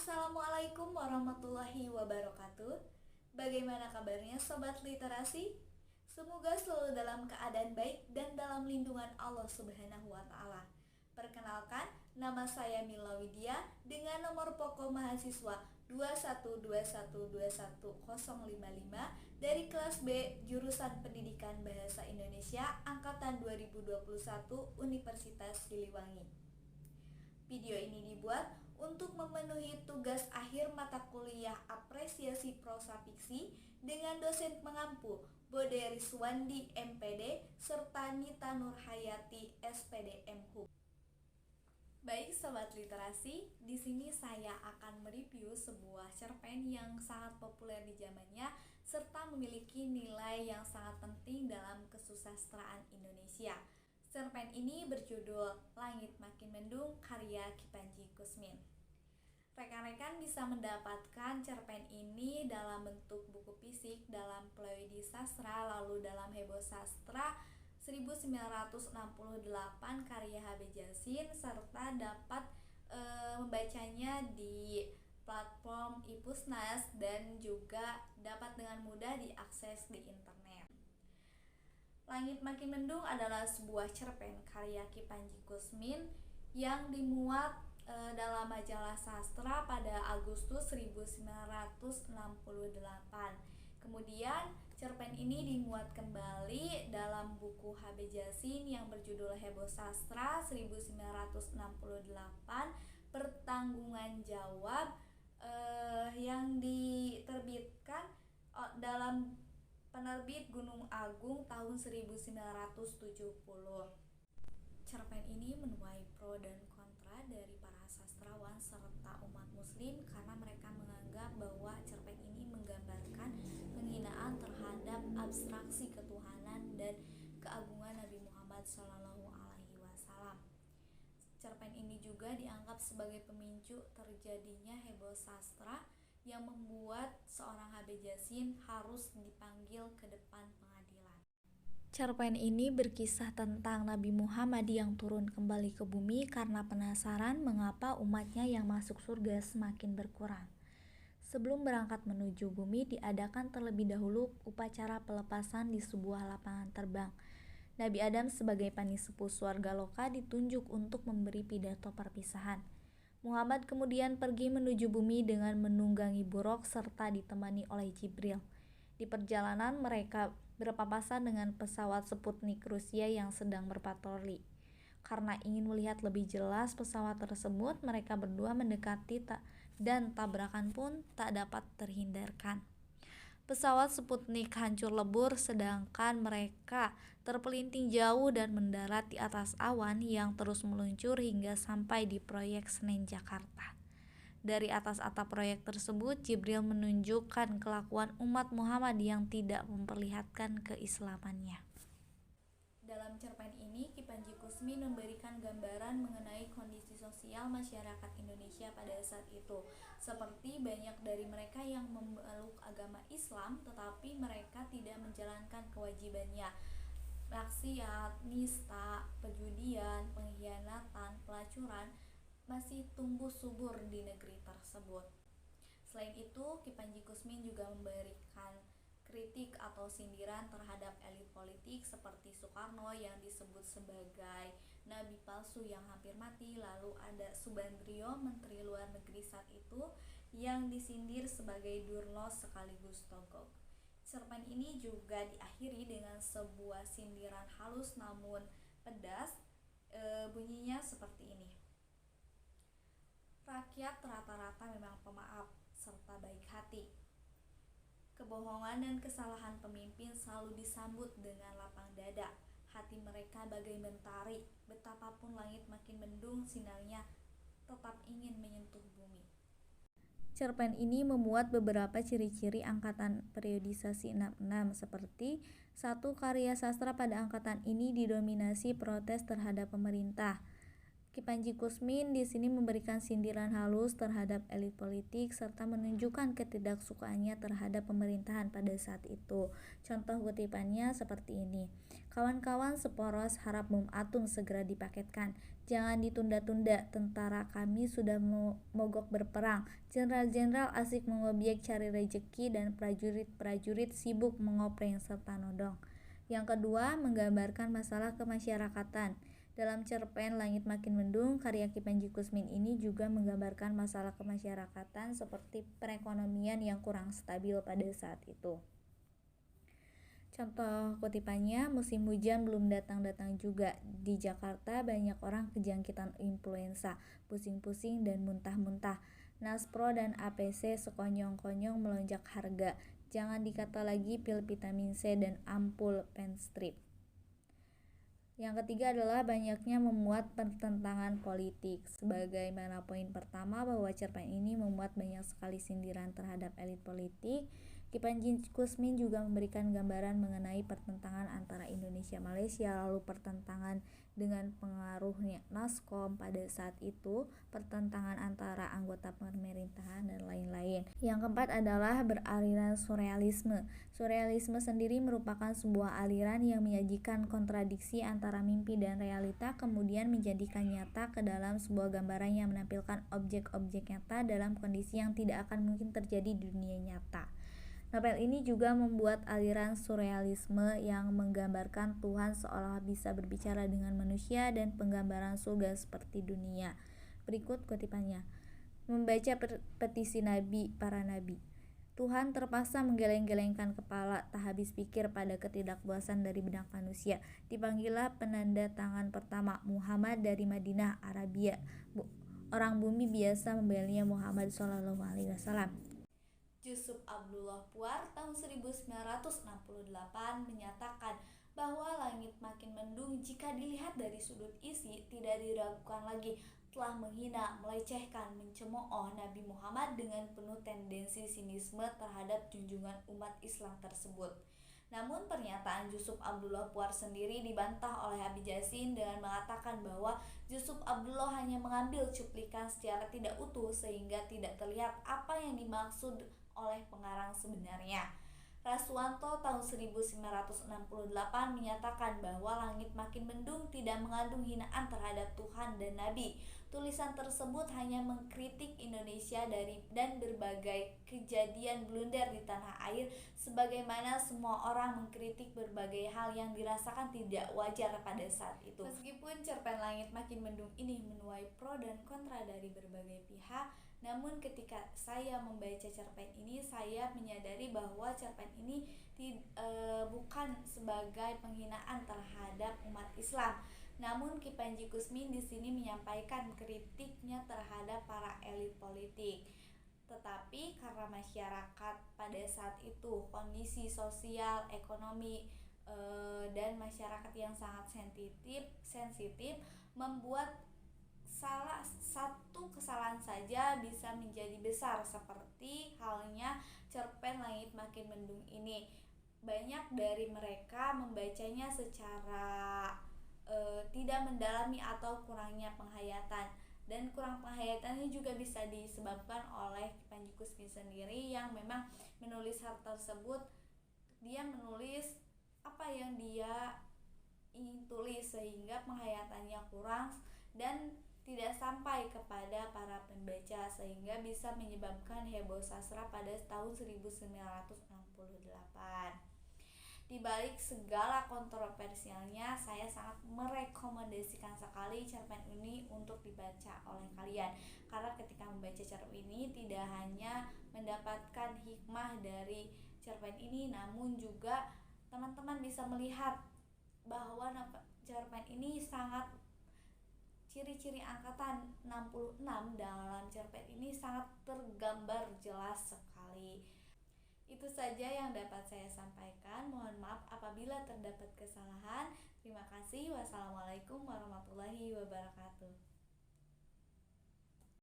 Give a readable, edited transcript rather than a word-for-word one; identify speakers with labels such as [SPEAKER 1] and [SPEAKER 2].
[SPEAKER 1] Assalamualaikum warahmatullahi wabarakatuh. Bagaimana kabarnya Sobat Literasi? Semoga selalu dalam keadaan baik dan dalam lindungan Allah Subhanahu wa Ta'ala. Perkenalkan, nama saya Mila Widya dengan nomor pokok mahasiswa 212121055 dari kelas B jurusan Pendidikan Bahasa Indonesia angkatan 2021 Universitas Siliwangi. Video ini dibuat untuk memenuhi tugas akhir mata kuliah apresiasi prosa fiksi dengan dosen pengampu Bode Riswandi MPD serta Nita Nurhayati SPD MHub. Baik Sobat Literasi, di sini saya akan mereview sebuah cerpen yang sangat populer di zamannya serta memiliki nilai yang sangat penting dalam kesusastraan Indonesia. Cerpen ini berjudul Langit Makin Mendung karya Ki Panji Kusmin. Rekan-rekan bisa mendapatkan cerpen ini dalam bentuk buku fisik dalam Pleiadi Sastra, lalu dalam Heboh Sastra 1968 karya H.B. Jasin, serta dapat membacanya di platform iPusnas dan juga dapat dengan mudah diakses di internet. Langit Makin Mendung adalah sebuah cerpen karya Ki Panji Kusmin yang dimuat dalam majalah sastra pada Agustus 1968. Kemudian cerpen ini dimuat kembali dalam buku H.B. Jasin yang berjudul Heboh Sastra 1968 Pertanggungan Jawab yang diterbitkan dalam penerbit Gunung Agung tahun 1970. Cerpen ini menuai pro dan kontra dari para sastrawan serta umat muslim karena mereka menganggap bahwa cerpen ini menggambarkan penghinaan terhadap abstraksi ketuhanan dan keagungan Nabi Muhammad SAW. Cerpen ini juga dianggap sebagai pemicu terjadinya heboh sastra yang membuat seorang H.B. Jasin harus dipanggil ke depan pengadilan. Cerpen ini berkisah tentang Nabi Muhammad yang turun kembali ke bumi karena penasaran mengapa umatnya yang masuk surga semakin berkurang. Sebelum berangkat menuju bumi, diadakan terlebih dahulu upacara pelepasan di sebuah lapangan terbang. Nabi Adam sebagai panisepuh Swargaloka ditunjuk untuk memberi pidato perpisahan. Muhammad kemudian pergi menuju bumi dengan menunggangi buruk serta ditemani oleh Jibril. Di perjalanan mereka berpapasan dengan pesawat Sputnik Rusia yang sedang berpatroli. Karena ingin melihat lebih jelas pesawat tersebut, mereka berdua mendekati dan tabrakan pun tak dapat terhindarkan. Pesawat Sputnik hancur lebur sedangkan mereka terpelinting jauh dan mendarat di atas awan yang terus meluncur hingga sampai di proyek Senen Jakarta. Dari atas atap proyek tersebut, Jibril menunjukkan kelakuan umat Muhammad yang tidak memperlihatkan keislamannya. Dalam cerpen ini, Ki Panji Kusmin memberikan gambaran mengenai kondisi sosial masyarakat Indonesia pada saat itu. Seperti banyak dari mereka yang memeluk agama Islam, tetapi mereka tidak menjalankan kewajibannya. Maksiat, nista, perjudian, pengkhianatan, pelacuran masih tumbuh subur di negeri tersebut. Selain itu, Ki Panji Kusmin juga memberikan kritik atau sindiran terhadap elit politik seperti Soekarno yang disebut sebagai nabi palsu yang hampir mati, lalu ada Subandrio, Menteri Luar Negeri saat itu, yang disindir sebagai durlos sekaligus togok. Cerpen ini juga diakhiri dengan sebuah sindiran halus namun pedas, bunyinya seperti ini. Rakyat rata-rata memang pemaaf serta baik hati. Kebohongan dan kesalahan pemimpin selalu disambut dengan lapang dada. Hati mereka bagai mentari, betapapun langit makin mendung sinarnya tetap ingin menyentuh bumi. Cerpen ini memuat beberapa ciri-ciri angkatan periodisasi 66 seperti 1. Karya sastra pada angkatan ini didominasi protes terhadap pemerintah. Ki Panji Kusmin di sini memberikan sindiran halus terhadap elit politik serta menunjukkan ketidaksukaannya terhadap pemerintahan pada saat itu. Contoh kutipannya seperti ini. Kawan-kawan seporos harap bom atom segera dipaketkan. Jangan ditunda-tunda, tentara kami sudah mogok berperang. Jenderal-jenderal asik mengobyek cari rejeki dan prajurit-prajurit sibuk mengopreng serta nodong. Yang kedua, menggambarkan masalah kemasyarakatan. Dalam cerpen Langit Makin Mendung, karya Ki Panji Kusmin ini juga menggambarkan masalah kemasyarakatan seperti perekonomian yang kurang stabil pada saat itu. Contoh kutipannya, musim hujan belum datang-datang juga. Di Jakarta banyak orang kejangkitan influenza, pusing-pusing dan muntah-muntah. Naspro dan APC sekonyong-konyong melonjak harga. Jangan dikata lagi pil vitamin C dan ampul penstrip. Yang ketiga adalah banyaknya memuat pertentangan politik. Sebagaimana poin pertama bahwa cerpen ini memuat banyak sekali sindiran terhadap elit politik, Ki Panji Kusmin juga memberikan gambaran mengenai pertentangan antara Indonesia-Malaysia, lalu pertentangan dengan pengaruhnya Naskom pada saat itu, pertentangan antara anggota pemerintahan dan lain-lain. Yang keempat adalah beraliran surrealisme. Surrealisme sendiri merupakan sebuah aliran yang menyajikan kontradiksi antara mimpi dan realita, kemudian menjadikan nyata ke dalam sebuah gambaran yang menampilkan objek-objek nyata dalam kondisi yang tidak akan mungkin terjadi di dunia nyata. Novel ini juga membuat aliran surrealisme yang menggambarkan Tuhan seolah bisa berbicara dengan manusia dan penggambaran surga seperti dunia. Berikut kutipannya. Membaca petisi nabi para nabi. Tuhan terpaksa menggeleng-gelengkan kepala, tak habis pikir pada ketidakpuasan dari benak manusia. Dipanggillah penanda tangan pertama, Muhammad dari Madinah, Arabia. Orang bumi biasa membelanya Muhammad SAW. Yusuf Abdullah Puar tahun 1968 menyatakan bahwa Langit Makin Mendung jika dilihat dari sudut isi tidak diragukan lagi telah menghina, melecehkan, mencemooh Nabi Muhammad dengan penuh tendensi sinisme terhadap junjungan umat Islam tersebut. Namun pernyataan Yusuf Abdullah Puar sendiri dibantah oleh Habib Yasin dengan mengatakan bahwa Yusuf Abdullah hanya mengambil cuplikan secara tidak utuh sehingga tidak terlihat apa yang dimaksud oleh pengarang sebenarnya. Raswanto tahun 1968 menyatakan bahwa Langit Makin Mendung tidak mengandung hinaan terhadap Tuhan dan Nabi. Tulisan tersebut hanya mengkritik Indonesia dan berbagai kejadian blunder di tanah air, sebagaimana semua orang mengkritik berbagai hal yang dirasakan tidak wajar pada saat itu. Meskipun cerpen Langit Makin Mendung ini menuai pro dan kontra dari berbagai pihak, namun ketika saya membaca cerpen ini, saya menyadari bahwa cerpen ini bukan sebagai penghinaan terhadap umat Islam. Namun Ki Panji Kusmin di sini menyampaikan kritiknya terhadap para elit politik. Tetapi karena masyarakat pada saat itu kondisi sosial, ekonomi dan masyarakat yang sangat sensitif membuat salah satu kesalahan saja bisa menjadi besar, seperti halnya cerpen Langit Makin Mendung ini. Banyak dari mereka membacanya secara tidak mendalami atau kurangnya penghayatan, dan kurang penghayatannya juga bisa disebabkan oleh Panji Kusmin sendiri yang memang menulis hal tersebut. Dia menulis apa yang dia ingin tulis sehingga penghayatannya kurang dan tidak sampai kepada para pembaca, sehingga bisa menyebabkan heboh sastra pada tahun 1968. Di balik segala kontroversialnya, saya sangat merekomendasikan sekali cerpen ini untuk dibaca oleh kalian. Karena ketika membaca cerpen ini tidak hanya mendapatkan hikmah dari cerpen ini, namun juga teman-teman bisa melihat bahwa cerpen ini sangat ciri-ciri angkatan 66 dalam cerpen ini sangat tergambar jelas sekali. Itu saja yang dapat saya sampaikan. Mohon maaf apabila terdapat kesalahan. Terima kasih. Wassalamualaikum warahmatullahi wabarakatuh.